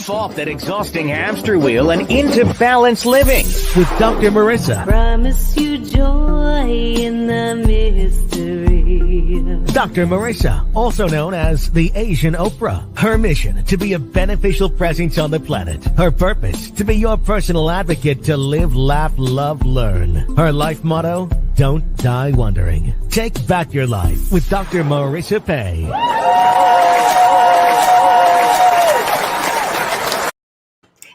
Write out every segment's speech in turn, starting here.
Jump off that exhausting hamster wheel and into balanced living with Dr. Marissa. Promise you joy in the mystery. Dr. Marissa, also known as the Asian Oprah. Her mission, to be a beneficial presence on the planet. Her purpose, to be your personal advocate to live, laugh, love, learn. Her life motto, don't die wondering. Take back your life with Dr. Marissa Pay.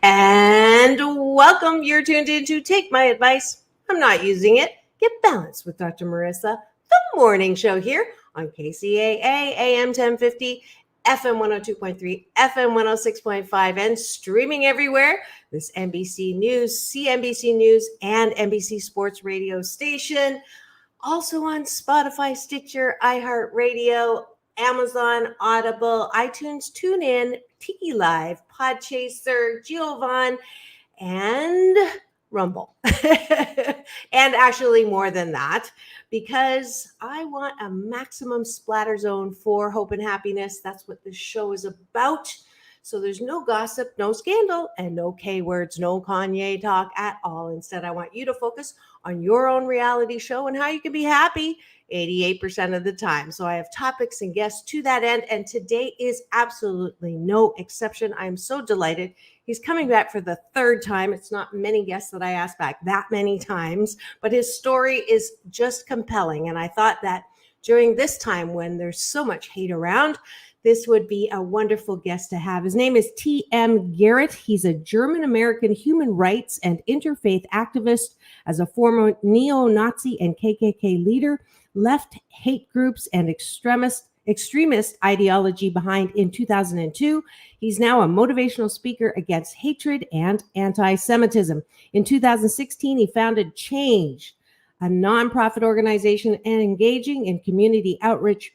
And welcome. You're tuned in to Take My Advice. I'm not using it. Get balanced with Dr. Marissa, the morning show here on KCAA AM 1050, FM 102.3, FM 106.5, and streaming everywhere. This NBC News, CNBC News, and NBC Sports Radio station. Also on Spotify, Stitcher, iHeartRadio, Amazon, Audible, iTunes, TuneIn, Tiki Live, Podchaser, Giovanni, and Rumble. And actually more than that, because I want a maximum splatter zone for hope and happiness. That's what this show is about. So there's no gossip, no scandal, and no K words, no Kanye talk at all. Instead, I want you to focus on your own reality show and how you can be happy 88% of the time. So I have topics and guests to that end, and today is absolutely no exception. I am so delighted. He's coming back for the third time. It's not many guests that I asked back that many times, but his story is just compelling. And I thought that during this time when there's so much hate around, this would be a wonderful guest to have. His name is T.M. Garret. He's a German-American human rights and interfaith activist. As a former Neo-Nazi and KKK leader, left hate groups and extremist ideology behind in 2002. He's now a motivational speaker against hatred and anti-Semitism. In 2016, he founded C.H.A.N.G.E, a nonprofit organization and engaging in community outreach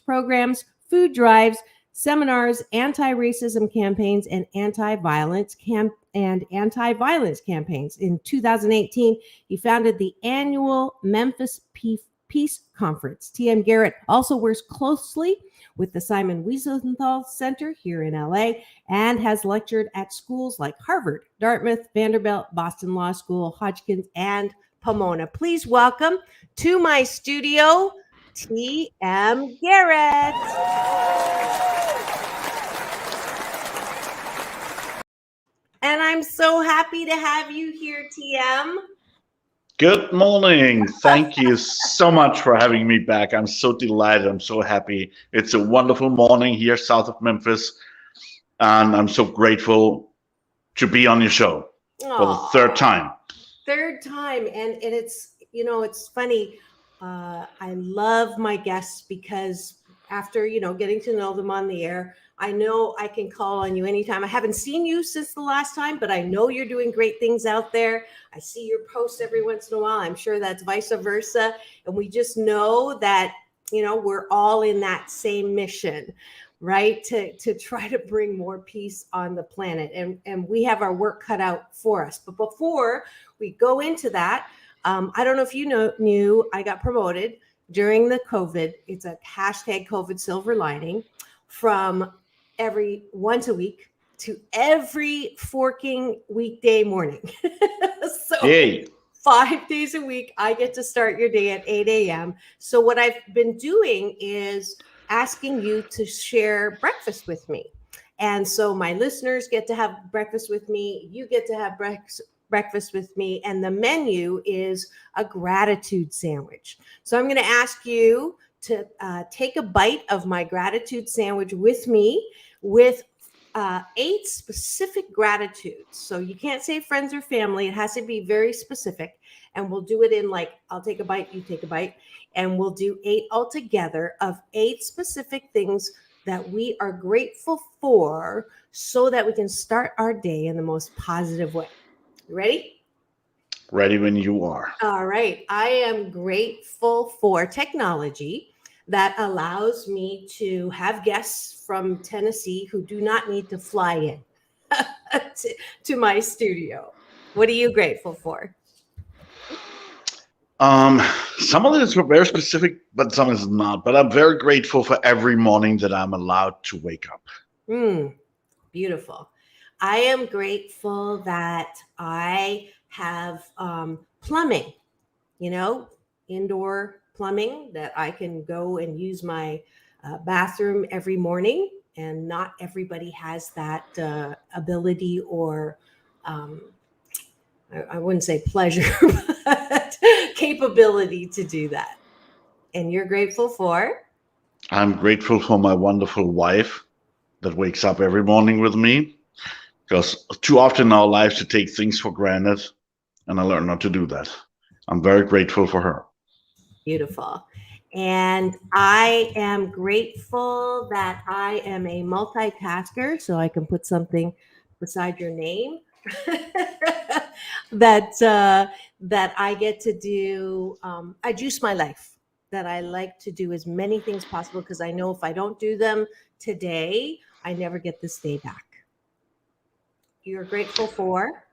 programs, food drives, seminars, anti-racism campaigns, and anti-violence campaigns. In 2018, he founded the annual Memphis Peace Conference. T.M. Garret also works closely with the Simon Wiesenthal Center here in LA and has lectured at schools like Harvard, Dartmouth, Vanderbilt, Boston Law School, Hotchkiss and Pomona. Please welcome to my studio, T.M. Garret. And I'm so happy to have you here, T.M. Good morning. Thank you so much for having me back. I'm so delighted. I'm so happy. It's a wonderful morning here south of Memphis, and I'm so grateful to be on your show for the third time. And it's, it's funny. I love my guests because after, getting to know them on the air, I know I can call on you anytime. I haven't seen you since the last time, but I know you're doing great things out there. I see your posts every once in a while. I'm sure that's vice versa. And we just know that, we're all in that same mission, right? To try to bring more peace on the planet. And we have our work cut out for us. But before we go into that, I don't know if you knew I got promoted during the COVID. It's a hashtag COVID silver lining from every once a week to every forking weekday morning. So hey. 5 days a week, I get to start your day at 8 a.m. So what I've been doing is asking you to share breakfast with me. And so my listeners get to have breakfast with me. You get to have breakfast with me. And the menu is a gratitude sandwich. So I'm going to ask you to take a bite of my gratitude sandwich with me with 8 specific gratitudes. So you can't say friends or family. It has to be very specific. And we'll do it in I'll take a bite, you take a bite. And we'll do 8 altogether of 8 specific things that we are grateful for so that we can start our day in the most positive way. You ready? Ready when you are. All right. I am grateful for technology that allows me to have guests from Tennessee who do not need to fly in to my studio. What are you grateful for? Some of it is very specific, but some is not. But I'm very grateful for every morning that I'm allowed to wake up. Beautiful. I am grateful that I have plumbing, indoor plumbing, that I can go and use my bathroom every morning. And not everybody has that ability or I wouldn't say pleasure, but capability to do that. And you're grateful for? I'm grateful for my wonderful wife that wakes up every morning with me, because too often in our lives we take things for granted, and I learned not to do that. I'm very grateful for her. Beautiful. And I am grateful that I am a multitasker, so I can put something beside your name that I get to do. I juice my life. That I like to do as many things possible, because I know if I don't do them today, I never get this day back. You're grateful for?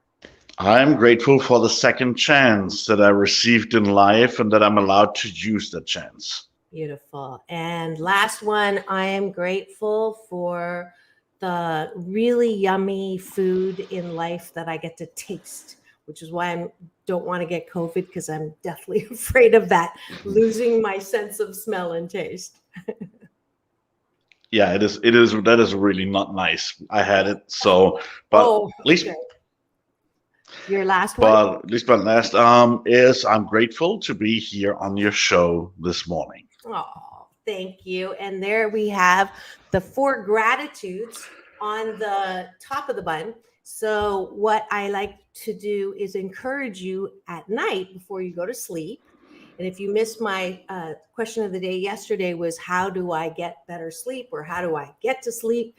I'm grateful for the second chance that I received in life and that I'm allowed to use that chance. Beautiful. And last one, I am grateful for the really yummy food in life that I get to taste, which is why I don't want to get COVID, because I'm deathly afraid of that, losing my sense of smell and taste. Yeah, it is. That is really not nice. I had it, so, but at least. Okay. Your last one? But at least my last is I'm grateful to be here on your show this morning. Oh, thank you. And there we have the 4 gratitudes on the top of the button. So what I like to do is encourage you at night before you go to sleep. And if you missed my question of the day yesterday, was how do I get better sleep, or how do I get to sleep?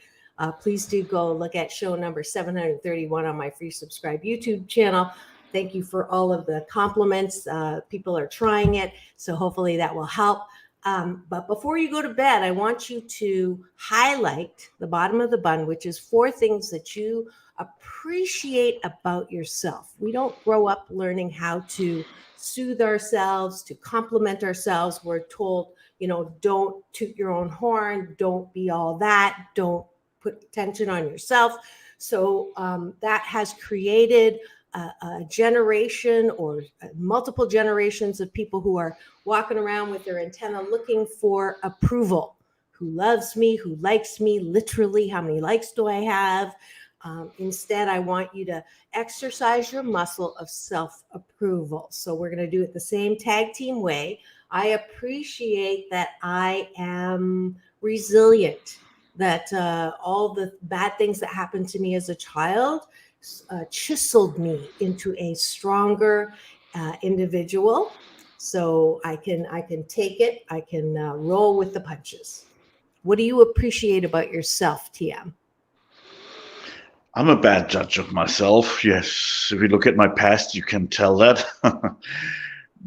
Please do go look at show number 731 on my free subscribe YouTube channel. Thank you for all of the compliments. People are trying it, so hopefully that will help. But before you go to bed, I want you to highlight the bottom of the button, which is 4 things that you appreciate about yourself. We don't grow up learning how to soothe ourselves, to compliment ourselves. We're told, don't toot your own horn, don't be all that, don't put attention on yourself. So that has created a generation or multiple generations of people who are walking around with their antenna looking for approval. Who loves me? Who likes me? Literally, how many likes do I have? Instead, I want you to exercise your muscle of self-approval. So we're going to do it the same tag team way. I appreciate that I am resilient, that all the bad things that happened to me as a child chiseled me into a stronger individual. So I can take it. I can roll with the punches. What do you appreciate about yourself, TM? I'm a bad judge of myself. Yes, if you look at my past, you can tell that.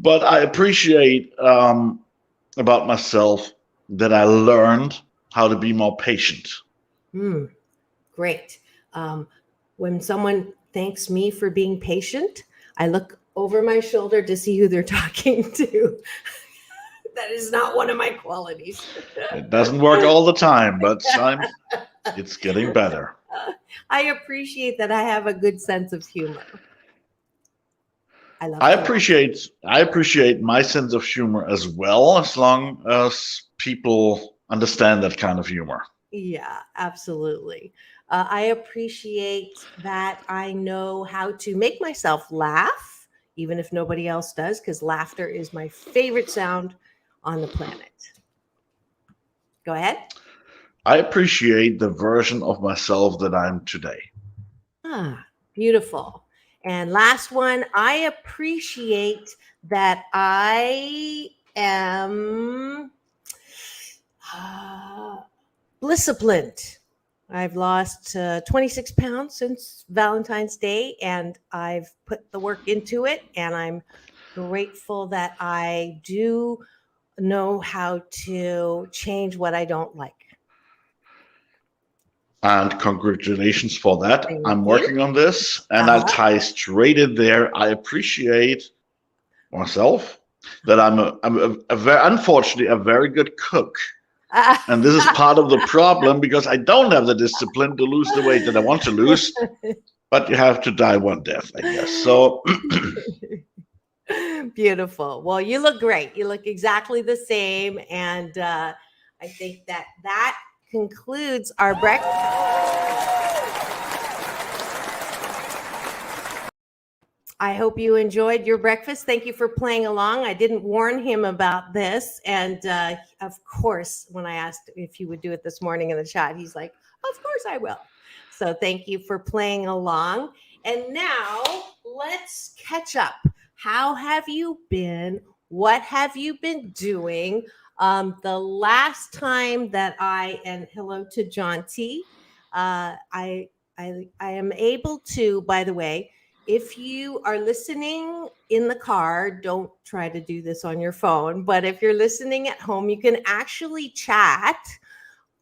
But I appreciate about myself that I learned how to be more patient. Great. When someone thanks me for being patient, I look over my shoulder to see who they're talking to. That is not one of my qualities. It doesn't work all the time, but it's getting better. I appreciate that I have a good sense of humor. I appreciate my sense of humor as well, as long as people understand that kind of humor. Yeah, absolutely. I appreciate that I know how to make myself laugh, even if nobody else does, because laughter is my favorite sound on the planet. Go ahead. I appreciate the version of myself that I'm today. Beautiful. And last one, I appreciate that I am disciplined. I've lost 26 pounds since Valentine's Day, and I've put the work into it, and I'm grateful that I do know how to change what I don't like. And congratulations for that. Thank I'm you. working on this, and I'll tie straight in there. I appreciate myself that I'm unfortunately a very good cook, And this is part of the problem because I don't have the discipline to lose the weight that I want to lose. But you have to die one death, I guess. So Beautiful. Well, you look great. You look exactly the same. And I think that concludes our breakfast. I hope you enjoyed your breakfast. Thank you for playing along. I didn't warn him about this. And of course, when I asked if he would do it this morning in the chat, he's like, of course I will. So thank you for playing along. And now let's catch up. How have you been? What have you been doing? The last time that and hello to John T. I am able to, by the way, if you are listening in the car, don't try to do this on your phone. But if you're listening at home, you can actually chat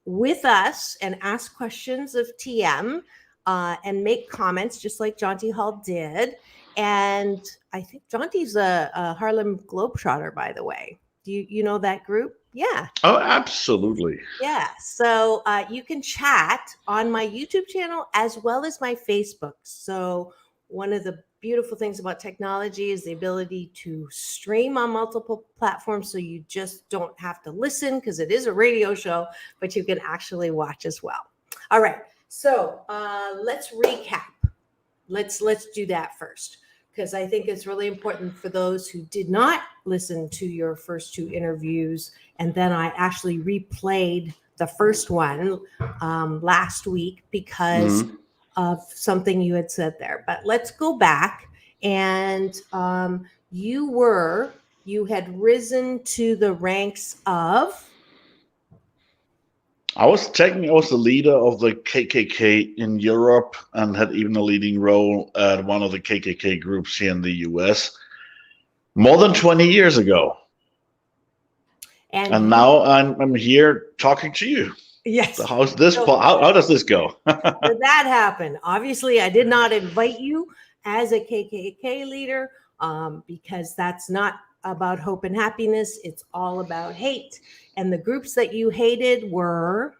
with us and ask questions of TM and make comments just like John T. Hall did. And I think John T's a Harlem Globetrotter, by the way. Do you know that group? Yeah. Oh, absolutely. Yeah. So you can chat on my YouTube channel as well as my Facebook. So one of the beautiful things about technology is the ability to stream on multiple platforms. So you just don't have to listen because it is a radio show, but you can actually watch as well. All right. So let's recap. Let's do that first, because I think it's really important for those who did not listen to your first two interviews. And then I actually replayed the first one last week because of something you had said there. But let's go back. And you had risen to the ranks of? I was the leader of the KKK in Europe and had even a leading role at one of the KKK groups here in the US more than 20 years ago. And now I'm here talking to you. Yes. So how's this? How does this go? Did that happen? Obviously, I did not invite you as a KKK leader because that's not about hope and happiness. It's all about hate. And the groups that you hated were?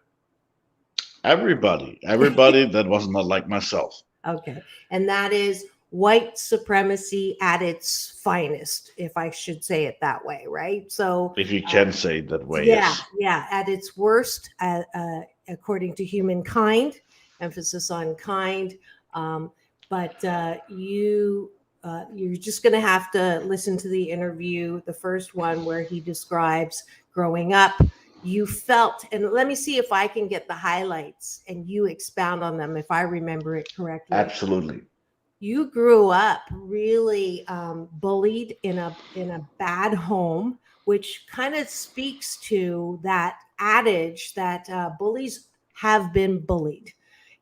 Everybody that was not like myself. Okay. And that is white supremacy at its finest, if I should say it that way, right? So if you can say it that way, yeah, yes. Yeah, at its worst, according to humankind, emphasis on kind. But you're just going to have to listen to the interview, the first one where he describes growing up. You felt, and let me see if I can get the highlights and you expound on them if I remember it correctly. Absolutely. You grew up really bullied in a bad home, which kind of speaks to that adage that bullies have been bullied,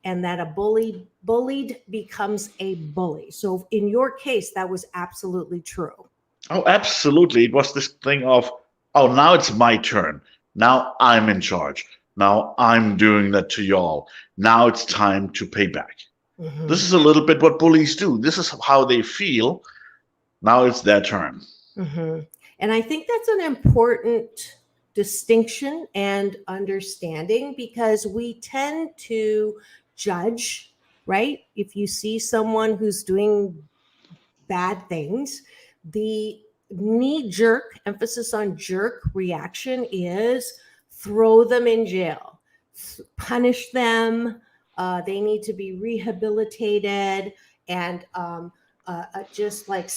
and that a bullied becomes a bully. So in your case, that was absolutely true. Oh, absolutely. It was this thing of, oh, now it's my turn. Now I'm in charge. Now I'm doing that to y'all. Now it's time to pay back. Mm-hmm. This is a little bit what bullies do. This is how they feel. Now it's their turn. Mm-hmm. And I think that's an important distinction and understanding, because we tend to judge, right? If you see someone who's doing bad things, the knee-jerk, emphasis on jerk reaction is throw them in jail, punish them. They need to be rehabilitated and just like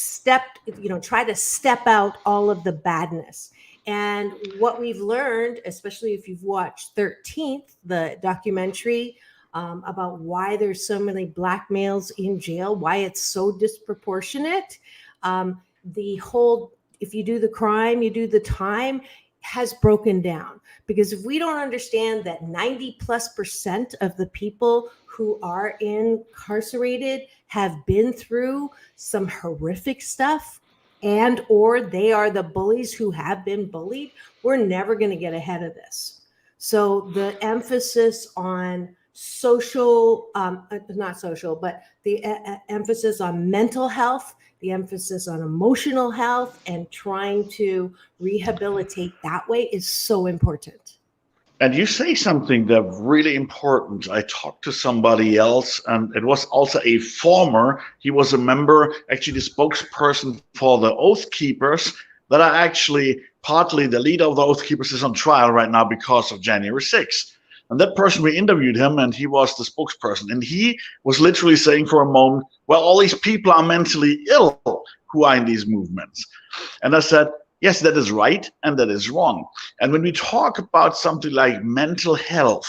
try to step out all of the badness. And what we've learned, especially if you've watched 13th, the documentary about why there's so many Black males in jail, why it's so disproportionate, the whole, if you do the crime, you do the time, has broken down. Because if we don't understand that 90+% of the people who are incarcerated have been through some horrific stuff, and or they are the bullies who have been bullied, we're never going to get ahead of this. So the emphasis on the emphasis on mental health, the emphasis on emotional health, and trying to rehabilitate that way is so important. And you say something that really important. I talked to somebody else, and it was also a former, he was a member, actually the spokesperson for the Oath Keepers, that are actually partly the leader of the Oath Keepers is on trial right now because of January 6th. And that person, we interviewed him, and he was the spokesperson. And he was literally saying for a moment, well, all these people are mentally ill who are in these movements. And I said, yes, that is right, and that is wrong. And when we talk about something like mental health,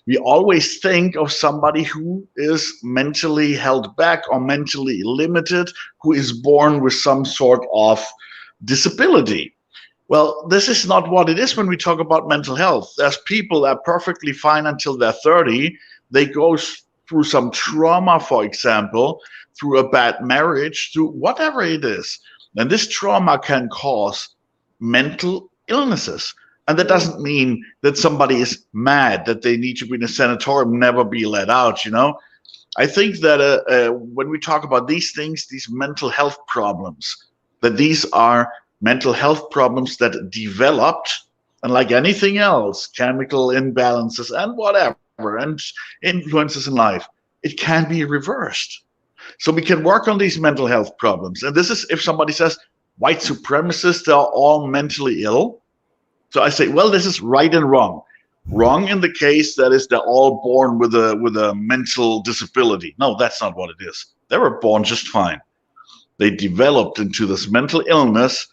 we always think of somebody who is mentally held back or mentally limited, who is born with some sort of disability. Well, this is not what it is when we talk about mental health. There's people that are perfectly fine until they're 30. They go through some trauma, for example, through a bad marriage, through whatever it is. And this trauma can cause mental illnesses. And that doesn't mean that somebody is mad, that they need to be in a sanatorium, never be let out, you know. I think that when we talk about these things, these mental health problems, that these are mental health problems that developed, and like anything else, chemical imbalances and whatever, and influences in life, it can be reversed. So we can work on these mental health problems. And this is if somebody says white supremacists are all mentally ill. So I say, well, this is right and wrong. Wrong in the case that is they're all born with a mental disability. No, that's not what it is. They were born just fine. They developed into this mental illness,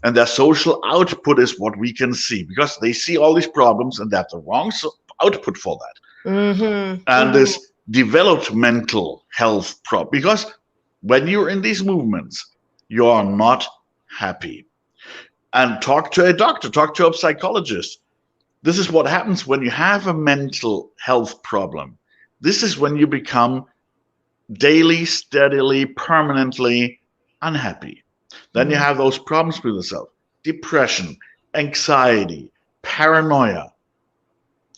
and their social output is what we can see, because they see all these problems and they have the wrong output for that. Mm-hmm. And this developed mental health problem, because when you're in these movements, you are not happy. And talk to a doctor, talk to a psychologist. This is what happens when you have a mental health problem. This is when you become daily, steadily, permanently unhappy. Then you have those problems with yourself: depression, anxiety, paranoia.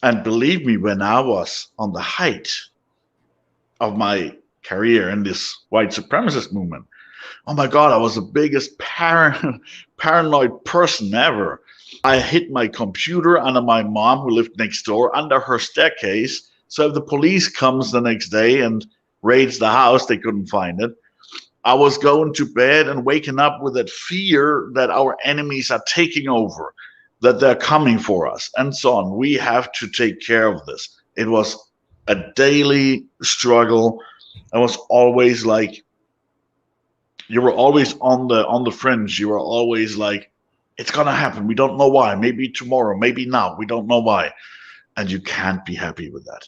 And believe me, when I was on the height of my career in this white supremacist movement, oh my God, I was the biggest paranoid person ever. I hid my computer under my mom, who lived next door, under her staircase. So if the police comes the next day and raids the house, they couldn't find it. I was going to bed and waking up with that fear that our enemies are taking over, that they're coming for us, and so on. We have to take care of this. It was a daily struggle. I was always like, you were always on the fringe. You were always like, it's gonna happen. We don't know why. Maybe tomorrow, maybe now. We don't know why. And you can't be happy with that.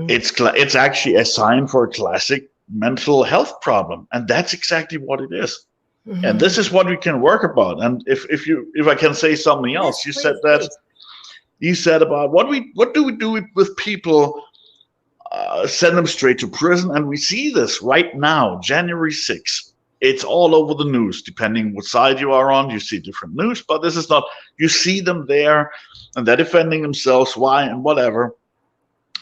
It's actually a sign for a classic mental health problem, and that's exactly what it is. And this is what we can work about. And if I can say something else, Yes, you said please, that please. you said about what do we do with people, send them straight to prison. And we see this right now, January 6th. It's all over the news, depending what side you are on. You see different news, but this is not, you see them there and they're defending themselves, why and whatever.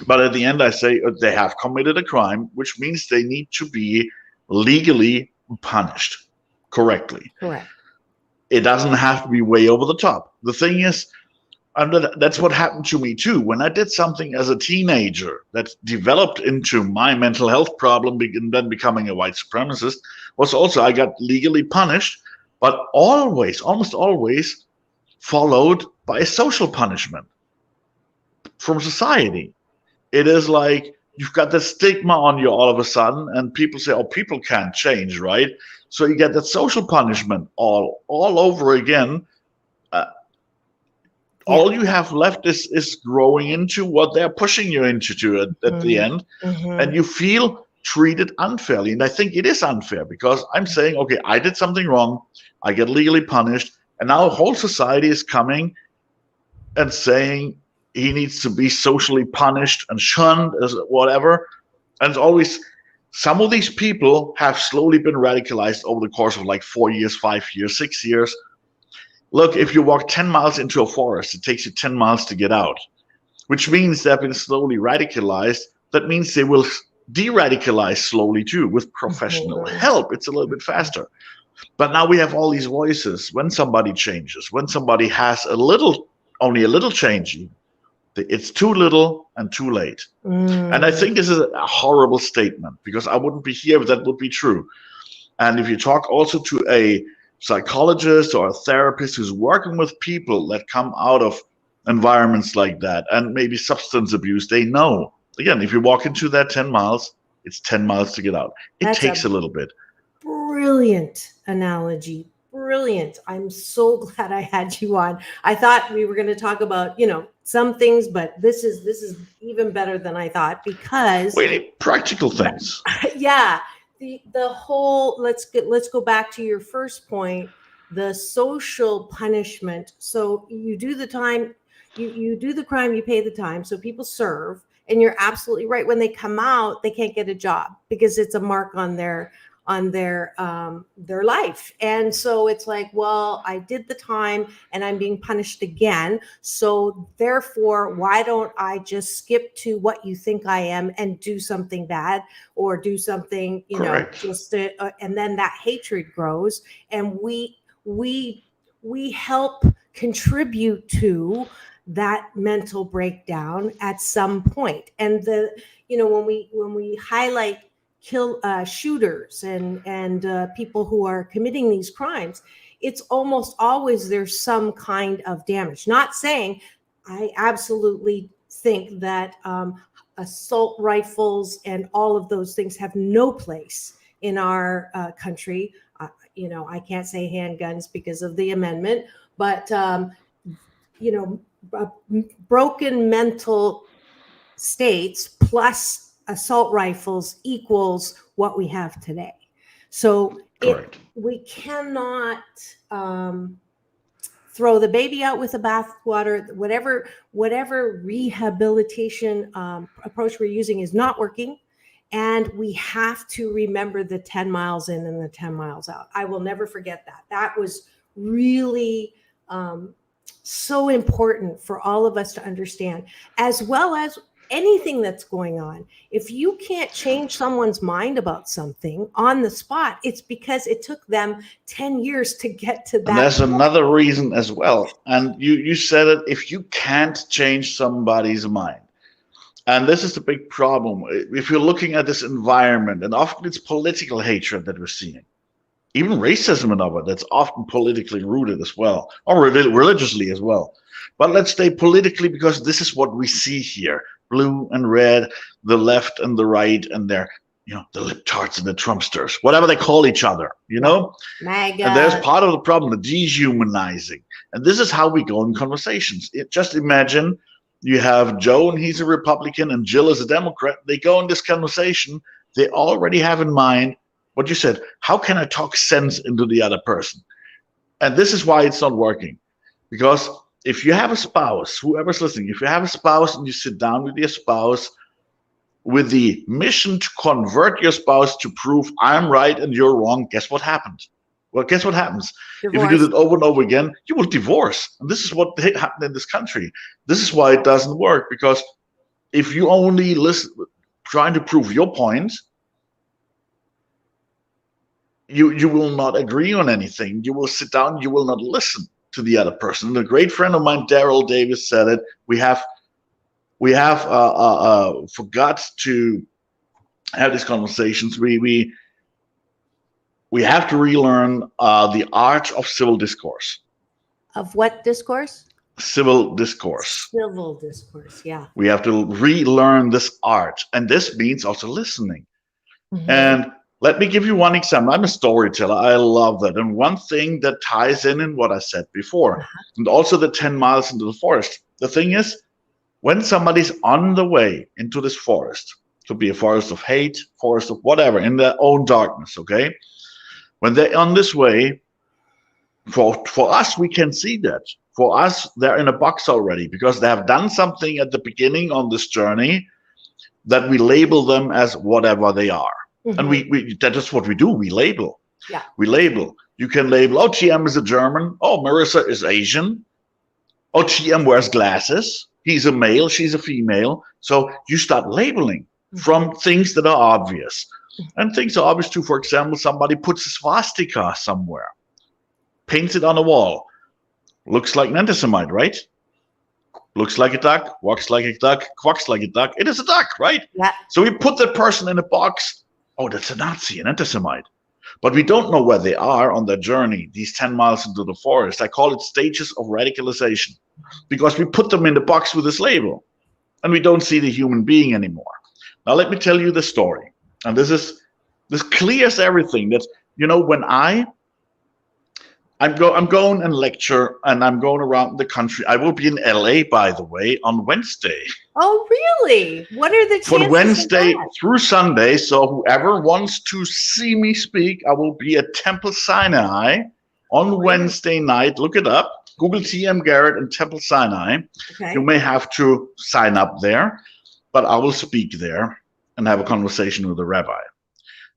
But at the end, I say they have committed a crime, which means they need to be legally punished correctly. Correct. It doesn't have to be way over the top. The thing is, that's what happened to me too. When I did something as a teenager that developed into my mental health problem, and then becoming a white supremacist, was also I got legally punished, but almost always followed by a social punishment from society. It is like you've got the stigma on you all of a sudden, and people say, oh, people can't change, right? So you get that social punishment all over again. All you have left is growing into what they're pushing you into at the end, and you feel treated unfairly. And I think it is unfair, because I'm saying, okay, I did something wrong, I get legally punished, and now the whole society is coming and saying he needs to be socially punished and shunned as whatever. And it's always, some of these people have slowly been radicalized over the course of like 4 years, 5 years, 6 years. Look, if you walk 10 miles into a forest, it takes you 10 miles to get out, which means they've been slowly radicalized. That means they will de-radicalize slowly too, with professional help. It's a little bit faster. But now we have all these voices. When somebody changes, when somebody has only a little change, It's too little and too late. And I think this is a horrible statement, because I wouldn't be here if that would be true. And if you talk also to a psychologist or a therapist who's working with people that come out of environments like that and maybe substance abuse, they know, again, if you walk into that 10 miles, it's 10 miles to get out. It takes a little bit. Brilliant analogy. Brilliant. I'm so glad I had you on. I thought we were going to talk about, some things, but this is even better than I thought, because really practical things. Yeah. The whole, let's go back to your first point, the social punishment. So you do the time, you do the crime, you pay the time. So people serve, and you're absolutely right. When they come out, they can't get a job because it's a mark on their life. And so it's like, well, I did the time and I'm being punished again. So therefore, why don't I just skip to what you think I am and do something bad, or do something, and then that hatred grows, and we help contribute to that mental breakdown at some point. And when we highlight shooters and people who are committing these crimes, it's almost always there's some kind of damage. Not saying, I absolutely think that assault rifles and all of those things have no place in our country. I can't say handguns because of the amendment, but broken mental states plus assault rifles equals what we have today. So we cannot throw the baby out with the bathwater. Whatever rehabilitation approach we're using is not working. And we have to remember the 10 miles in and the 10 miles out. I will never forget that. That was really so important for all of us to understand, as well as anything that's going on. If you can't change someone's mind about something on the spot, it's because it took them 10 years to get to that. And there's another reason as well. And you said it, if you can't change somebody's mind. And this is the big problem. If you're looking at this environment, and often it's political hatred that we're seeing, even racism and other, that's often politically rooted as well, or religiously as well. But let's stay politically, because this is what we see here. Blue and red, the left and the right, and they're, the libtards and the Trumpsters, whatever they call each other, MAGA. And there's part of the problem, the dehumanizing. And this is how we go in conversations. Just imagine you have Joe and he's a Republican and Jill is a Democrat. They go in this conversation. They already have in mind what you said. How can I talk sense into the other person? And this is why it's not working. Because if you have a spouse, whoever's listening, if you have a spouse and you sit down with your spouse with the mission to convert your spouse to prove I'm right and you're wrong, guess what happened? Well, guess what happens? Divorce. If you do that over and over again, you will divorce. And this is what happened in this country. This is why it doesn't work, because if you only listen, trying to prove your point, you will not agree on anything. You will sit down, you will not listen to the other person. And a great friend of mine, Daryl Davis, said it. We have forgot to have these conversations. We have to relearn the art of civil discourse. Of what discourse? Civil discourse. Civil discourse, yeah. We have to relearn this art. And this means also listening. Mm-hmm. And let me give you one example. I'm a storyteller. I love that. And one thing that ties in what I said before, and also the 10 miles into the forest. The thing is, when somebody's on the way into this forest, to be a forest of hate, forest of whatever, in their own darkness, okay? When they're on this way, for us, we can see that. For us, they're in a box already, because they have done something at the beginning on this journey that we label them as whatever they are. Mm-hmm. And we that is what we do. We label. Yeah. We label. You can label, oh, TM is a German. Oh, Marissa is Asian. Oh, TM wears glasses. He's a male. She's a female. So you start labeling from things that are obvious. And things are obvious too. For example, somebody puts a swastika somewhere, paints it on a wall. Looks like an anti-Semite, right? looks like a duck, walks like a duck, quacks like a duck. It is a duck, right? Yeah. So we put that person in a box. Oh, that's a Nazi, an anti-Semite. But we don't know where they are on their journey, these 10 miles into the forest. I call it stages of radicalization, because we put them in the box with this label and we don't see the human being anymore. Now, let me tell you the story. And this clears everything. That, when I'm going and lecture, and I'm going around the country. I will be in LA, by the way, on Wednesday. Oh, really? What are the chances For Wednesday of that? through Sunday. So whoever wants to see me speak, I will be at Temple Sinai on Wednesday night. Look it up. Google TM Garret and Temple Sinai. Okay. You may have to sign up there, but I will speak there and have a conversation with the rabbi.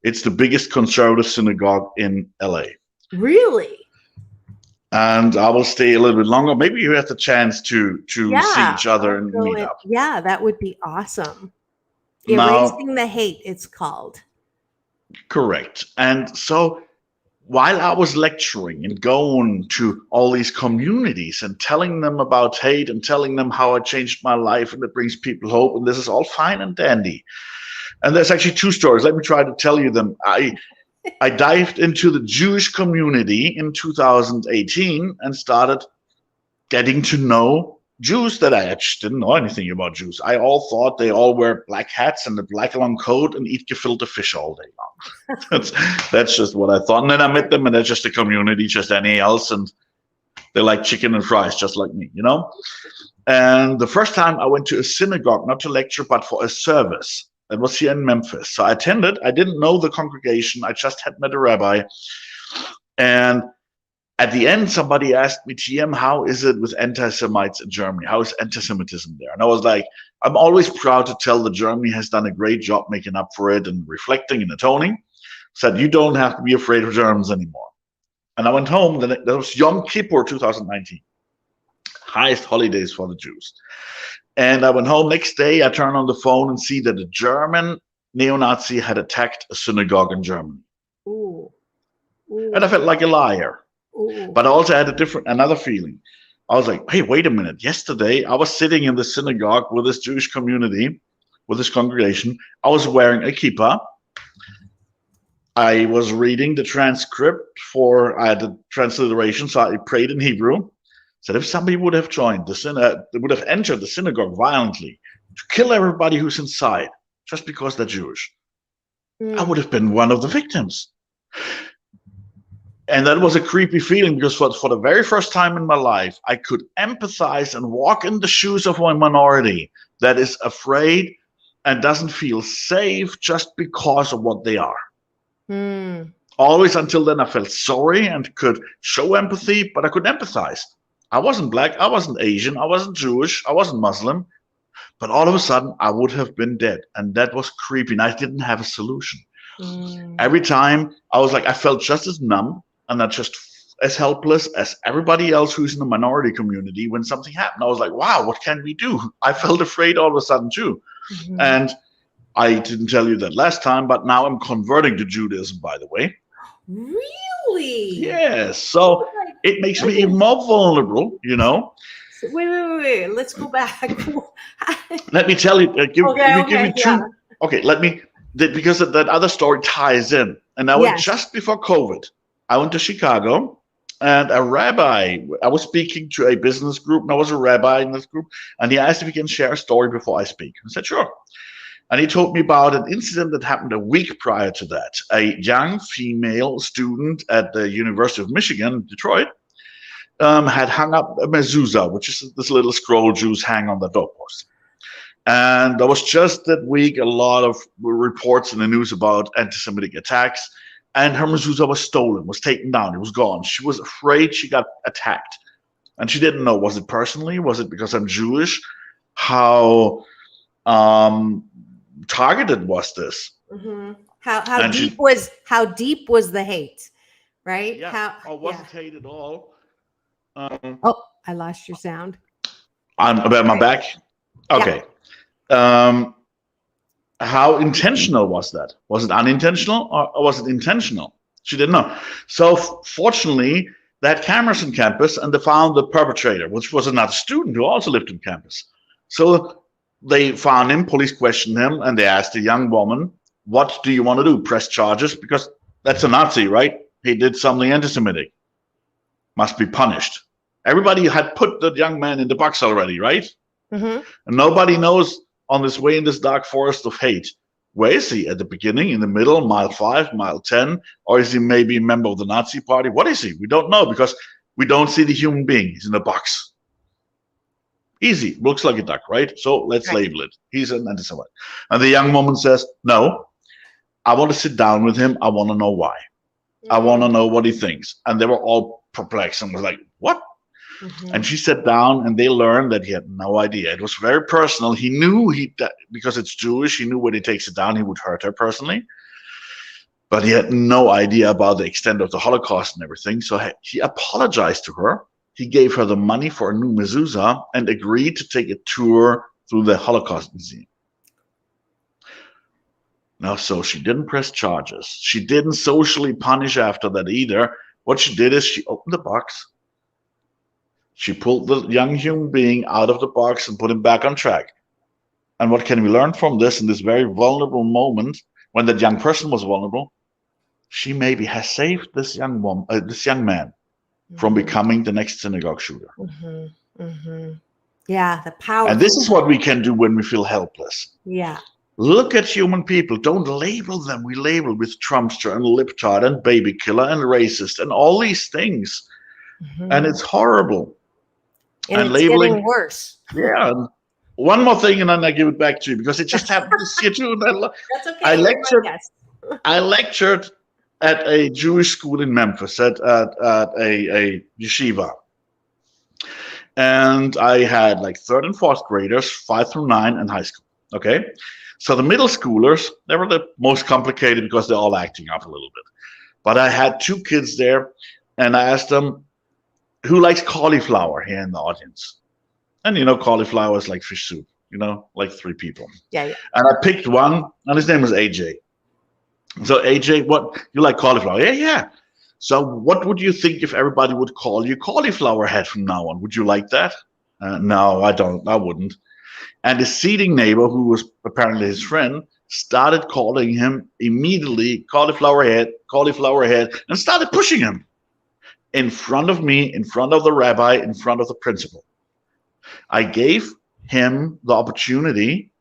It's the biggest conservative synagogue in LA. Really? And I will stay a little bit longer. Maybe you have the chance to see each other and meet up. Yeah, that would be awesome. Now, Erasing the Hate, it's called. Correct. And so while I was lecturing and going to all these communities and telling them about hate and telling them how I changed my life and it brings people hope, and this is all fine and dandy. And there's actually two stories. Let me try to tell you them. I dived into the Jewish community in 2018 and started getting to know Jews that I actually didn't know anything about Jews. I all thought they all wear black hats and a black long coat and eat gefilte fish all day long. That's just what I thought. And then I met them, and they're just a community, just any else, and they like chicken and fries, just like me, And the first time I went to a synagogue, not to lecture, but for a service. That was here in Memphis. So I attended. I didn't know the congregation. I just had met a rabbi. And at the end, somebody asked me, TM, how is it with anti-Semites in Germany? How is anti-Semitism there? And I was like, I'm always proud to tell that Germany has done a great job making up for it and reflecting and atoning. Said, you don't have to be afraid of Germans anymore. And I went home. That was Yom Kippur 2019. Highest holidays for the Jews. And I went home. Next day, I turned on the phone and see that a German neo-Nazi had attacked a synagogue in Germany. Ooh. Ooh. And I felt like a liar. Ooh. But I also had another feeling. I was like, hey, wait a minute. Yesterday, I was sitting in the synagogue with this Jewish community, with this congregation. I was wearing a kippah. I was reading the transcript I had the transliteration, so I prayed in Hebrew. Said if somebody would have joined would have entered the synagogue violently to kill everybody who's inside just because they're Jewish, I would have been one of the victims. And that was a creepy feeling, because for the very first time in my life, I could empathize and walk in the shoes of one minority that is afraid and doesn't feel safe just because of what they are. Always until then, I felt sorry and could show empathy, but I couldn't empathize. I wasn't black, I wasn't Asian, I wasn't Jewish, I wasn't Muslim, but all of a sudden I would have been dead. And that was creepy, and I didn't have a solution. Every time I was like, I felt just as numb and not just as helpless as everybody else who's in the minority community when something happened. I was like, wow, what can we do? I felt afraid all of a sudden too. And I didn't tell you that last time, but now I'm converting to Judaism, by the way. Really? Yes. So it makes me even more vulnerable, So wait. Let's go back. Let me tell you. Give me two. Yeah. Okay. Because that other story ties in. And I went just before COVID. I went to Chicago, and a rabbi. I was speaking to a business group, and I was a rabbi in this group, and he asked if he can share a story before I speak. I said, sure. And he told me about an incident that happened a week prior to that. A young female student at the University of Michigan, Detroit, had hung up a mezuzah, which is this little scroll Jews hang on the doorpost. And there was just that week a lot of reports in the news about anti-Semitic attacks. And her mezuzah was stolen, was taken down, it was gone. She was afraid she got attacked. And she didn't know, was it personally? Was it because I'm Jewish? How targeted was this? How deep was the hate, right? Yeah. Wasn't hate at all. I lost your sound. I'm about my back. Okay. Yeah. How intentional was that? Was it unintentional or was it intentional? She didn't know. So fortunately, They had cameras on campus, and they found the perpetrator, which was another student who also lived on campus. So they found him, police questioned him, and they asked the young woman, what do you want to do? Press charges? Because that's a Nazi, right? He did something anti-Semitic. Must be punished. Everybody had put the young man in the box already, right? And nobody knows on this way in this dark forest of hate. Where is he? At the beginning, in the middle, mile 5, mile 10? Or is he maybe a member of the Nazi party? What is he? We don't know because we don't see the human being. He's in a box. Easy. Looks like a duck, right? So let's label it. He's an anti-Semite. And the young woman says, no, I want to sit down with him. I want to know why. I want to know what he thinks. And they were all perplexed and was like, what? And she sat down, and they learned that he had no idea. It was very personal. He knew because it's Jewish, he knew when he takes it down, he would hurt her personally. But he had no idea about the extent of the Holocaust and everything. So he apologized to her. He gave her the money for a new mezuzah and agreed to take a tour through the Holocaust Museum. Now, so she didn't press charges. She didn't socially punish after that either. What she did is she opened the box. She pulled the young human being out of the box and put him back on track. And what can we learn from this in this very vulnerable moment when that young person was vulnerable? She maybe has saved this young woman, this young man, from becoming the next synagogue shooter. Yeah, the power. And this is what we can do when we feel helpless. Yeah. Look at human people. Don't label them. We label with Trumpster and libtard and baby killer and racist and all these things. And it's horrible. And it's labeling, getting worse. Yeah. And one more thing, and then I give it back to you because it just happened this year too. That's okay. I lectured at a Jewish school in Memphis at a yeshiva. And I had like 3rd and 4th graders, 5 through 9, and high school. Okay. So the middle schoolers, they were the most complicated because they're all acting up a little bit. But I had 2 kids there, and I asked them, who likes cauliflower here in the audience? And you know, cauliflower is like fish soup, you know, like 3 people. Yeah. And I picked one, and his name was AJ. So AJ, what, you like cauliflower? Yeah. So what would you think if everybody would call you cauliflower head from now on? Would you like that? No, I wouldn't. And his seating neighbor, who was apparently his friend, started calling him immediately cauliflower head, and started pushing him in front of me, in front of the rabbi, in front of the principal. I gave him the opportunity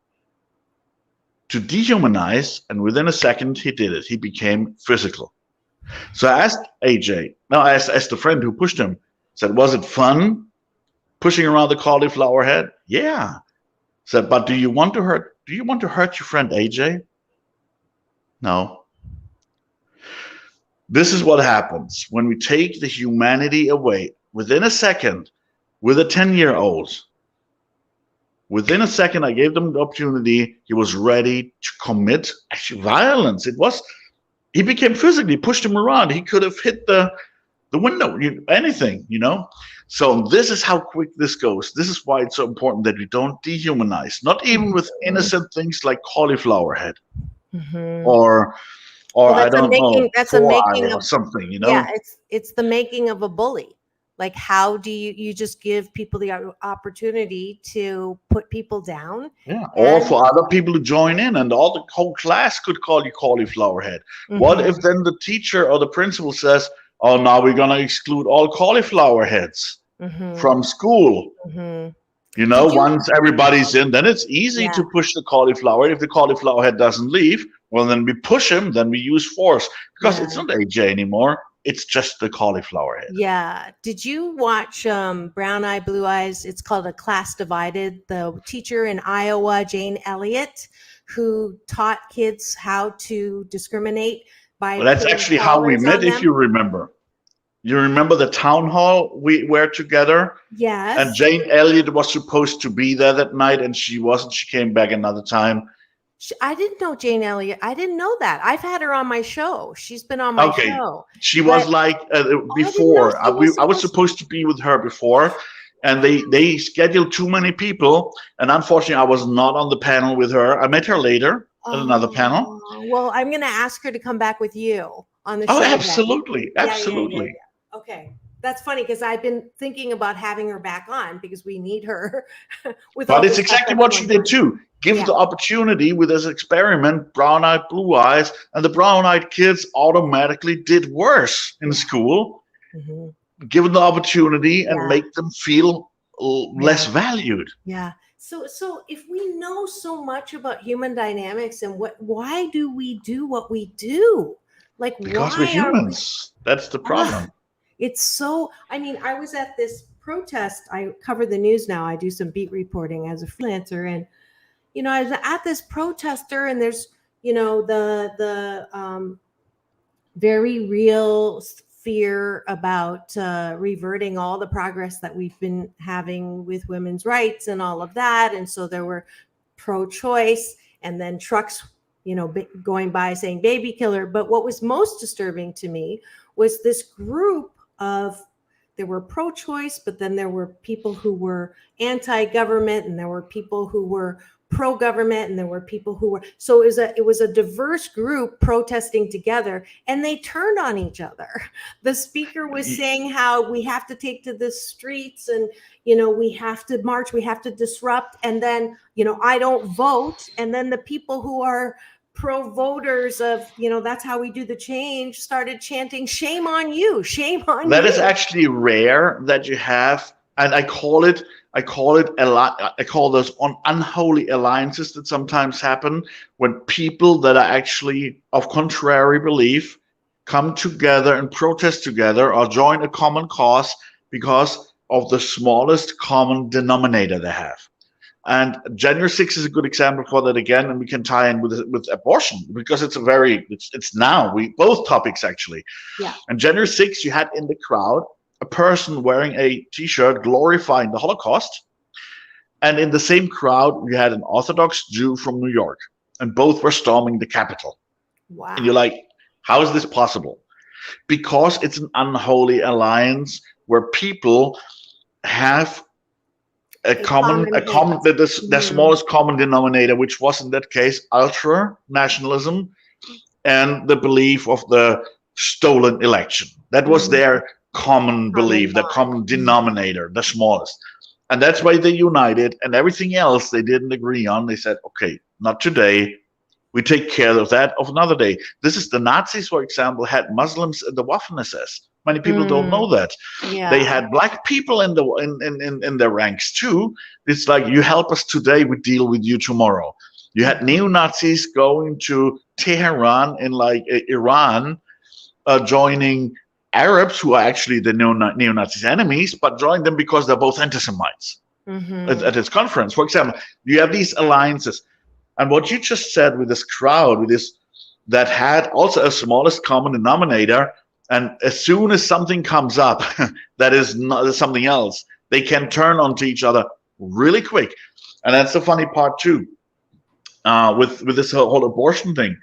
to dehumanize, and within a second, he did it. He became physical. So I asked AJ, I asked the friend who pushed him, said, was it fun pushing around the cauliflower head? Yeah. Said, but do you want to hurt your friend AJ? No. This is what happens when we take the humanity away within a second with a 10-year-old. Within a second, I gave them the opportunity. He was ready to commit actually violence. He became physically, pushed him around. He could have hit the window, anything, you know. So this is how quick this goes. This is why it's so important that we don't dehumanize, not even with innocent things like cauliflower head or I don't know, that's a making or of something, you know. Yeah, it's the making of a bully. Like, how do you just give people the opportunity to put people down? Yeah, or for other people to join in, and all the whole class could call you cauliflower head. What if then the teacher or the principal says, oh, now we're going to exclude all cauliflower heads from school? You know, once everybody's in, then it's easy to push the cauliflower. If the cauliflower head doesn't leave, well, then we push him, then we use force. Because it's not AJ anymore. It's just the cauliflower head. Yeah. Did you watch Brown Eye, Blue Eyes? It's called A Class Divided. The teacher in Iowa, Jane Elliott, who taught kids how to discriminate by. Well, that's actually how we met, if you remember. You remember the town hall we were together? Yes. And Jane Elliott was supposed to be there that night, and she wasn't. She came back another time. I didn't know Jane Elliott. I didn't know that. I've had her on my show. She's been on my show. She was like before. I was supposed to be with her before, and they scheduled too many people, and unfortunately, I was not on the panel with her. I met her later at another panel. Well, I'm going to ask her to come back with you on the show. Oh, absolutely, absolutely. Yeah. Okay. That's funny because I've been thinking about having her back on because we need her. But it's exactly what she did too. Give the opportunity with this experiment, brown-eyed, blue eyes, and the brown-eyed kids automatically did worse in school. Given the opportunity and make them feel less valued. Yeah. So if we know so much about human dynamics and why do we do what we do? Like, because we're humans. That's the problem. It's so, I mean, I was at this protest. I cover the news now. I do some beat reporting as a freelancer. And, you know, I was at this protester and there's, you know, the very real fear about reverting all the progress that we've been having with women's rights and all of that. And so there were pro-choice and then trucks, you know, going by saying baby killer. But what was most disturbing to me was this group there were pro-choice, but then there were people who were anti-government and there were people who were pro-government and there were people who were, so it was a diverse group protesting together and they turned on each other. The speaker was saying how we have to take to the streets and, you know, we have to march, we have to disrupt. And then, you know, I don't vote. And then the people who are pro-voters of, you know, that's how we do the change started chanting, shame on you, shame on you. That is actually rare that you have. And I call those unholy alliances that sometimes happen when people that are actually of contrary belief come together and protest together or join a common cause because of the smallest common denominator they have. And January 6th is a good example for that again, and we can tie in with abortion because it's now both topics actually. Yeah. And January 6th, you had in the crowd a person wearing a T-shirt glorifying the Holocaust, and in the same crowd you had an Orthodox Jew from New York, and both were storming the Capitol. Wow. And you're like, how is this possible? Because it's an unholy alliance where people have the smallest common denominator, which was in that case ultra nationalism and the belief of the stolen election. That was their common belief, the common denominator, the smallest. And that's why they united, and everything else they didn't agree on. They said, okay, not today. We take care of that of another day. This is the Nazis, for example, had Muslims in the Waffen-SS. Many people don't know that. Yeah. They had black people in their ranks too. It's like, you help us today, we deal with you tomorrow. You had neo-Nazis going to Tehran in like Iran, joining Arabs who are actually the neo-Nazis' enemies, but join them because they're both anti-Semites. At this conference, for example, you have these alliances. And what you just said with this crowd, that had also a smallest common denominator, and as soon as something comes up that is not something else, they can turn onto each other really quick. And that's the funny part too, with this whole abortion thing.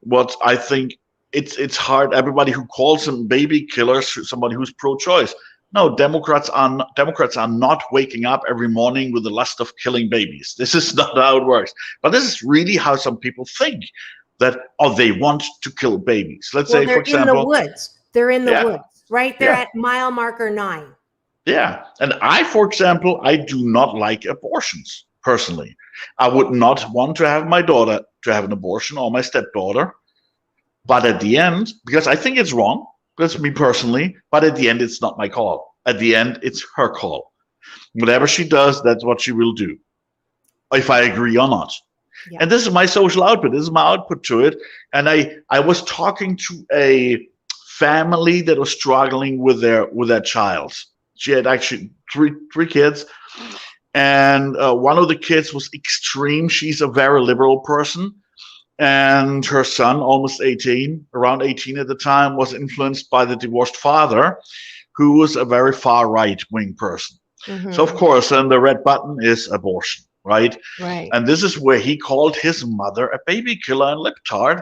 What I think it's hard. Everybody who calls them baby killers, somebody who's pro-choice. No, Democrats are not waking up every morning with the lust of killing babies. This is not how it works. But this is really how some people think, that they want to kill babies. Let's say, for example, in the woods. They're in the woods, right? They're at mile marker 9. Yeah, and for example, I do not like abortions personally. I would not want to have my daughter to have an abortion or my stepdaughter. But at the end, because I think it's wrong, that's me personally, but at the end, it's not my call. At the end, it's her call. Whatever she does, that's what she will do, if I agree or not. Yeah. And this is my social output. This is my output to it. And I was talking to a family that was struggling with their child. She had actually three kids. And one of the kids was extreme. She's a very liberal person. And her son, almost 18, around 18 at the time, was influenced by the divorced father, who was a very far right-wing person. So, of course, then the red button is abortion, right? Right. And this is where he called his mother a baby killer and libtard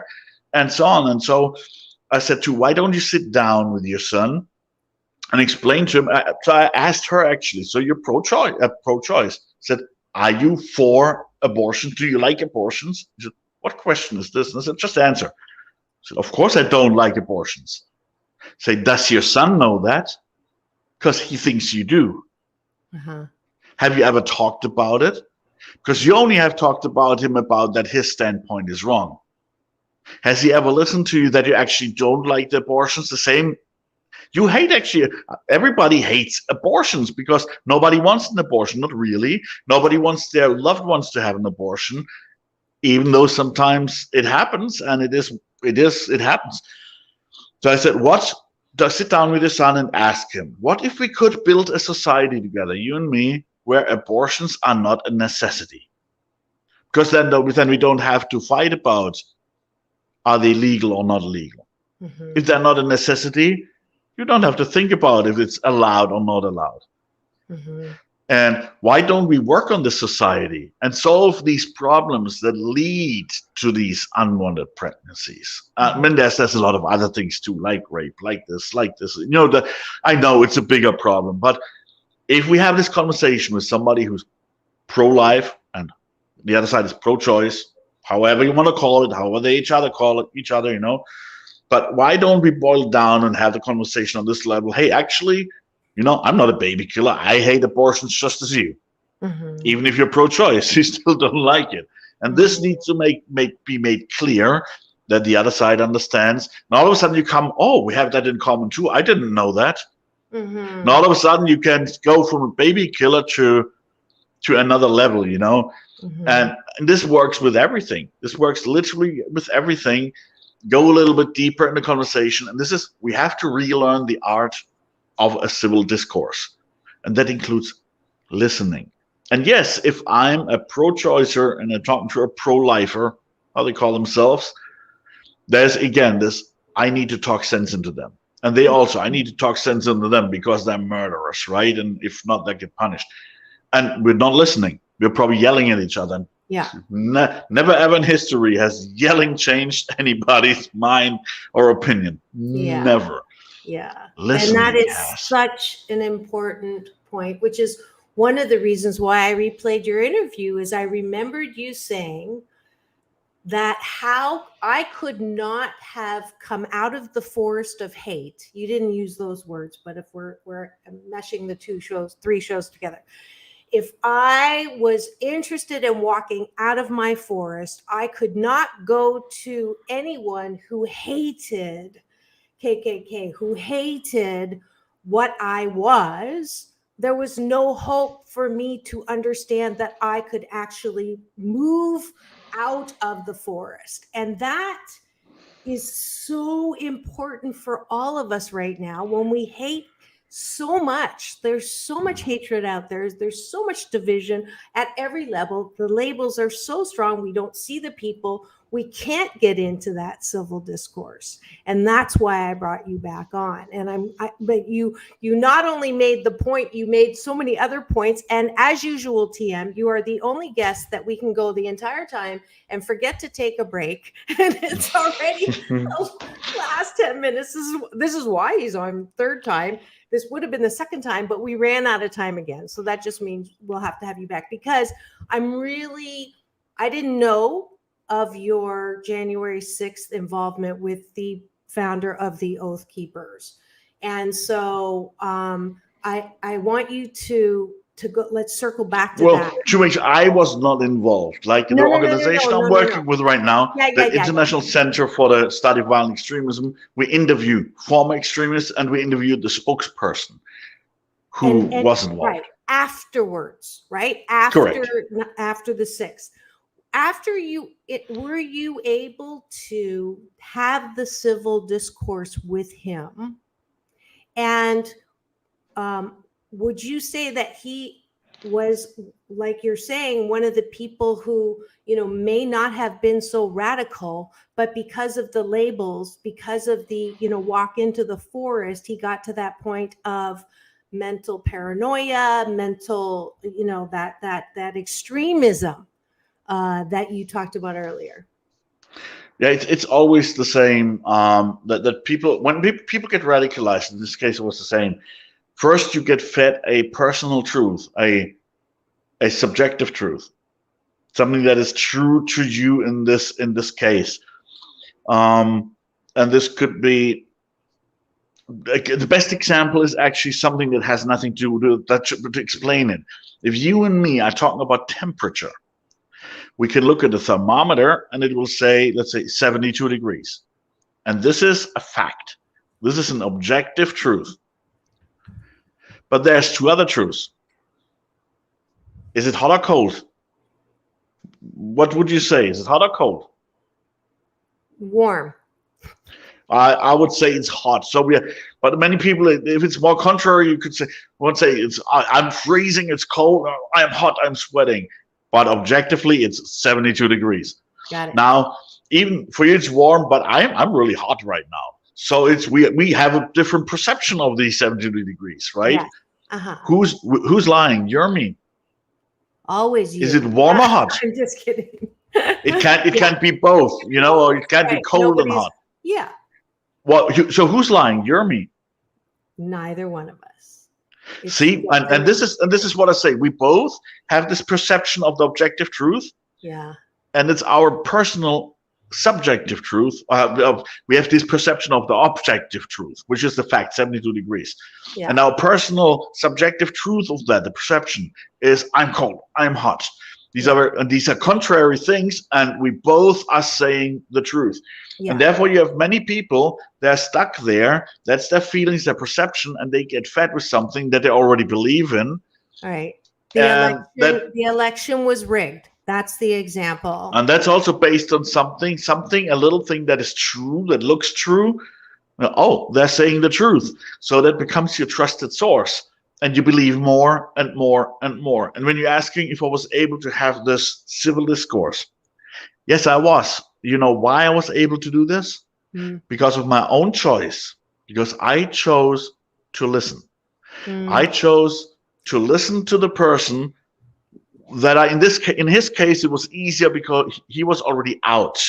and so on. And so I said why don't you sit down with your son and explain to him? So I asked her, actually, so you're pro-choice. I said, are you for abortion? Do you like abortions? She said, what question is this? And I said, just answer. I said, of course I don't like abortions. I said, does your son know that? because he thinks you do. Uh-huh. Have you ever talked about it? Because you only have talked about him about that his standpoint is wrong. Has he ever listened to you that you actually don't like the abortions? The same. You hate, actually, everybody hates abortions because nobody wants an abortion. Not really. Nobody wants their loved ones to have an abortion, even though sometimes it happens, and it happens. So I said, sit down with your son and ask him, what if we could build a society together, you and me, where abortions are not a necessity? Because then we don't have to fight about, are they legal or not legal? Mm-hmm. If they're not a necessity, you don't have to think about if it's allowed or not allowed. Mm-hmm. And why don't we work on this society and solve these problems that lead to these unwanted pregnancies? I mean, there's a lot of other things too, like rape, like this. You know, I know it's a bigger problem, but if we have this conversation with somebody who's pro-life and the other side is pro-choice, however you want to call it, however they call it each other, you know. But why don't we boil down and have the conversation on this level? Hey, actually, you know, I'm not a baby killer. I hate abortions just as you. Mm-hmm. Even if you're pro-choice, you still don't like it. And this needs to be made clear that the other side understands. And all of a sudden you come, oh, we have that in common too. I didn't know that. Mm-hmm. And all of a sudden you can go from a baby killer to another level, you know. Mm-hmm. And this works with everything. This works literally with everything. Go a little bit deeper in the conversation. And we have to relearn the art of a civil discourse. And that includes listening. And yes, if I'm a pro-choicer and I'm talking to a pro-lifer, how they call themselves, there's again this, I need to talk sense into them. And I need to talk sense into them because they're murderers, right? And if not, they get punished. And we're not listening. We're probably yelling at each other. Yeah. Never ever in history has yelling changed anybody's mind or opinion. Yeah. Never. Yeah. Listening, and that is such an important point, which is one of the reasons why I replayed your interview, is I remembered you saying that how I could not have come out of the forest of hate. You didn't use those words, but if we're meshing the three shows together. If I was interested in walking out of my forest, I could not go to anyone who hated KKK, who hated what I was. There was no hope for me to understand that I could actually move out of the forest. And that is so important for all of us right now when we hate so much. There's so much hatred out there. There's so much division at every level. The labels are so strong. We don't see the people. We can't get into that civil discourse. And that's why I brought you back on. And but you not only made the point, you made so many other points. And as usual, TM, you are the only guest that we can go the entire time and forget to take a break. And it's already the last 10 minutes. This is why he's on third time. This would have been the second time, but we ran out of time again. So that just means we'll have to have you back, because I didn't know of your January 6th involvement with the founder of the Oath Keepers. And so I want you to go, let's circle back to that. Well, to make sure, I was not involved. Like the organization I'm working with right now, the International Center for the Study of Violent Extremism, we interviewed former extremists and we interviewed the spokesperson who was involved. Right, afterwards, right? After the 6th. Were you able to have the civil discourse with him? And would you say that he was, like you're saying, one of the people who, may not have been so radical, but because of the labels, because of the, walk into the forest, he got to that point of mental paranoia, mental, that extremism that you talked about earlier? Yeah, it's always the same. That people, when people get radicalized, in this case, it was the same. First, you get fed a personal truth, a subjective truth, something that is true to you in this case. And this could be the best example is actually something that has nothing to do with that. To explain it, if you and me are talking about temperature, we can look at the thermometer and it will say, let's say 72 degrees. And this is a fact. This is an objective truth. But there's two other truths. Is it hot or cold? What would you say? Is it hot or cold? Warm. I would say it's hot. So but many people, if it's more contrary, you could say, won't say I'm freezing, it's cold, I am hot, I'm sweating. But objectively, it's 72 degrees. Got it. Now, even for you, it's warm, but I'm really hot right now. So we have a different perception of these 72 degrees, right? Yes. Uh-huh. Who's lying? You're me. Always you. Is it warm or hot? I'm just kidding. It can't be both, or it can't be cold and hot. Yeah. Well, so who's lying? You're me. Neither one of us. See, and this is what I say. We both have this perception of the objective truth. Yeah. And it's our personal subjective truth. We have this perception of the objective truth, which is the fact, 72 degrees. Yeah. And our personal subjective truth of that, the perception, is I'm cold, I'm hot. These are contrary things, and we both are saying the truth. Yeah. And therefore, you have many people, they're stuck there. That's their feelings, their perception, and they get fed with something that they already believe in. All right. The election was rigged. That's the example. And that's also based on something, a little thing that is true, that looks true. Oh, they're saying the truth. So that becomes your trusted source. And you believe more and more and more. And when you're asking if I was able to have this civil discourse, yes, I was. You know why I was able to do this? Because of my own choice. Because I chose to listen. I chose to listen to the person that in his case, it was easier because he was already out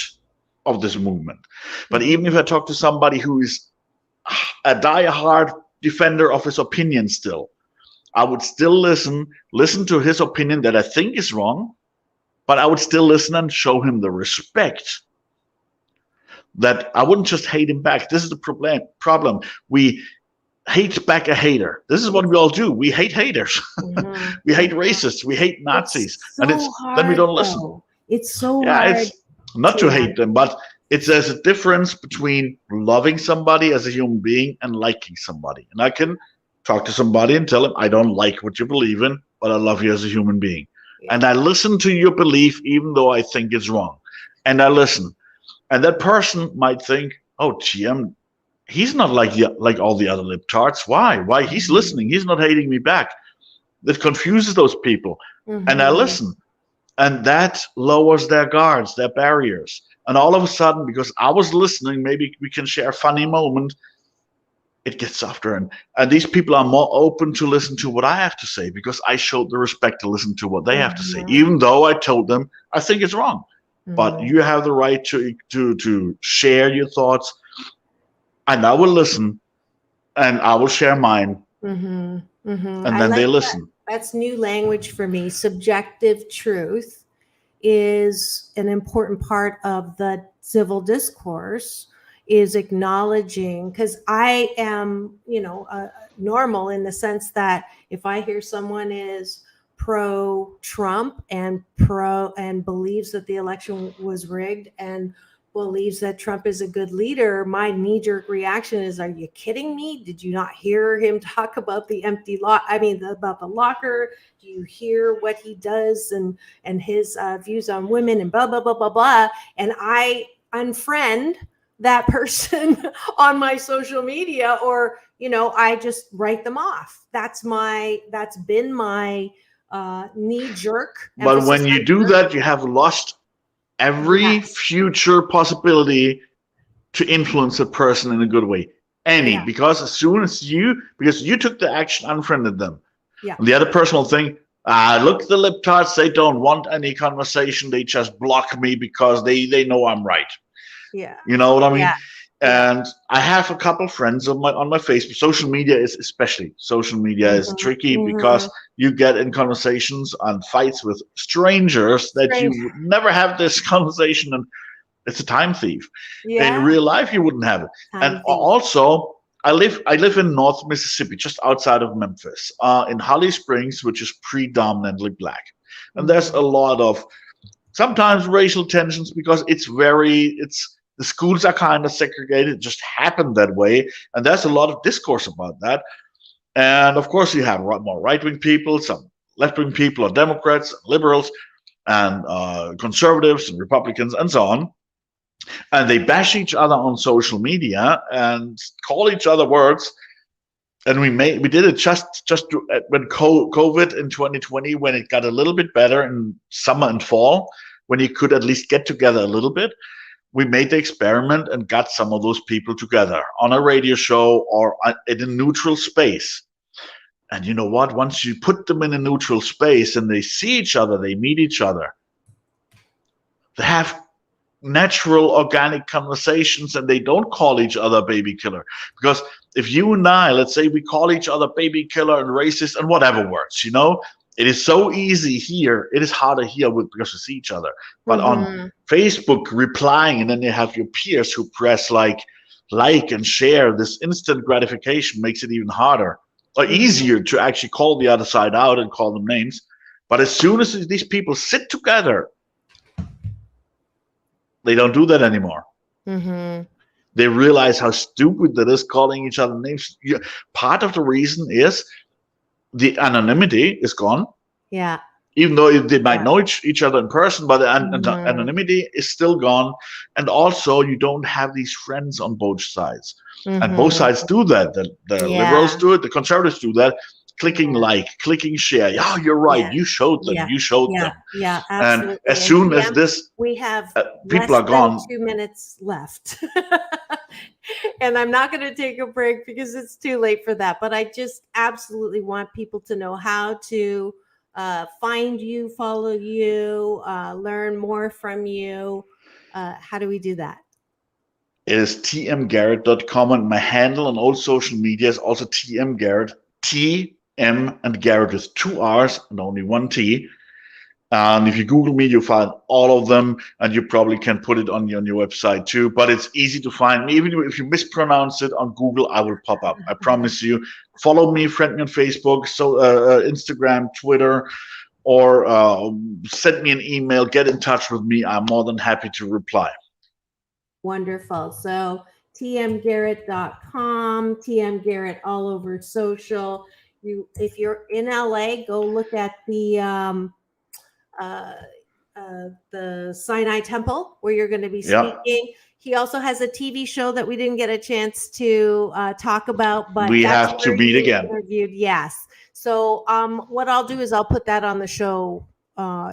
of this movement. But even if I talk to somebody who is a diehard defender of his opinion still, I would still listen to his opinion that I think is wrong, but I would still listen and show him the respect that I wouldn't just hate him back. This is the problem. We hate back a hater. This is what we all do. We hate haters. We hate racists. We hate Nazis. So and then we don't listen. Though. It's so hard. It's not to hate them, but there's a difference between loving somebody as a human being and liking somebody. And I can talk to somebody and tell them, I don't like what you believe in, but I love you as a human being. Yeah. And I listen to your belief, even though I think it's wrong. And I listen. And that person might think, oh, gee, he's not like all the other libtards. Why? He's listening. He's not hating me back. That confuses those people. And I listen. And that lowers their guards, their barriers. And all of a sudden, because I was listening, maybe we can share a funny moment, it gets softer. And these people are more open to listen to what I have to say because I showed the respect to listen to what they have to say, even though I told them I think it's wrong. But you have the right to share your thoughts. And I will listen, and I will share mine, and then they listen. That's new language for me. Subjective truth is an important part of the civil discourse, is acknowledging, because I am, normal in the sense that if I hear someone is pro-Trump and believes that the election was rigged and believes that Trump is a good leader, my knee-jerk reaction is, are you kidding me? Did you not hear him talk about the empty lot? About the locker? Do you hear what he does and his views on women and blah, blah, blah, blah, blah. And I unfriend that person on my social media, or, I just write them off. That's been my knee-jerk. But when you do that, you have lost every future possibility to influence a person in a good way. Because as soon as you took the action, unfriended them. Yeah. And the other person will think, look at the libtards, they don't want any conversation. They just block me because they know I'm right. Yeah. You know what I mean? Yeah. And I have a couple friends on my Facebook. Social media is tricky because you get in conversations and fights with strangers that you would never have this conversation, and it's a time thief. Yeah. In real life, you wouldn't have it. Also, I live in North Mississippi, just outside of Memphis, in Holly Springs, which is predominantly black, and there's a lot of sometimes racial tensions because the schools are kind of segregated. It just happened that way, and there's a lot of discourse about that. And of course, you have more right-wing people, some left-wing people, or Democrats, liberals, and conservatives and Republicans, and so on. And they bash each other on social media and call each other words. And we did it just when COVID in 2020, when it got a little bit better in summer and fall, when you could at least get together a little bit. We made the experiment and got some of those people together on a radio show or in a neutral space. And you know what? Once you put them in a neutral space and they see each other, they meet each other, they have natural, organic conversations, and they don't call each other baby killer. Because if you and I, let's say we call each other baby killer and racist and whatever words, it is so easy here. It is harder here because we see each other. But on Facebook, replying, and then you have your peers who press like and share, this instant gratification makes it even harder or easier to actually call the other side out and call them names. But as soon as these people sit together, they don't do that anymore. They realize how stupid that is, calling each other names. Part of the reason is the anonymity is gone. Yeah. Even though they might know each other in person, but the anonymity is still gone. And also, you don't have these friends on both sides. And both sides do that. The liberals do it. The conservatives do that. Clicking like, clicking share. Yeah, you're right. Yeah. You showed them. Yeah. You showed them. Yeah, absolutely. And as soon as this, we have people are gone. 2 minutes left. And I'm not going to take a break because it's too late for that. But I just absolutely want people to know how to find you, follow you, learn more from you. How do we do that? It is tmgarret.com, and my handle on all social media is also tmgarret. TM and Garret with 2 R's and only 1 T. And if you Google me, you'll find all of them, and you probably can put it on your website too. But it's easy to find me. Even if you mispronounce it on Google, I will pop up. I promise you. Follow me, friend me on Facebook, Instagram, Twitter, or send me an email. Get in touch with me. I'm more than happy to reply. Wonderful. So tmgarret.com, tmgarret all over social. If you're in LA, go look at the Sinai Temple where you're going to be speaking. Yeah. He also has a TV show that we didn't get a chance to talk about, but we have to meet again. Interviewed. Yes. So what I'll do is I'll put that on the show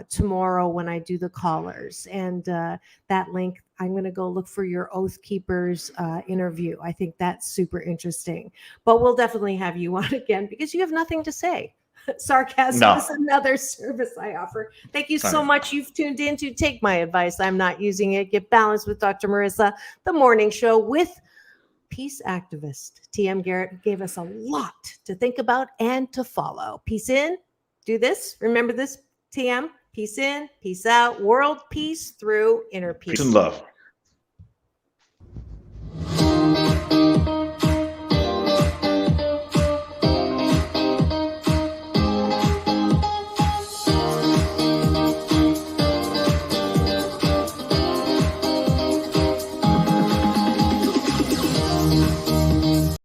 tomorrow when I do the callers, and that link, I'm going to go look for your Oath Keepers interview. I think that's super interesting, but we'll definitely have you on again because you have nothing to say. Sarcasm is another service I offer. Thank you so much. You've tuned in to Take My Advice. I'm not using it. Get balanced with Dr. Marissa, the morning show with peace activist T.M. Garret gave us a lot to think about and to follow. Peace in. Do this. Remember this, TM. Peace in. Peace out. World peace through inner peace. Peace and love.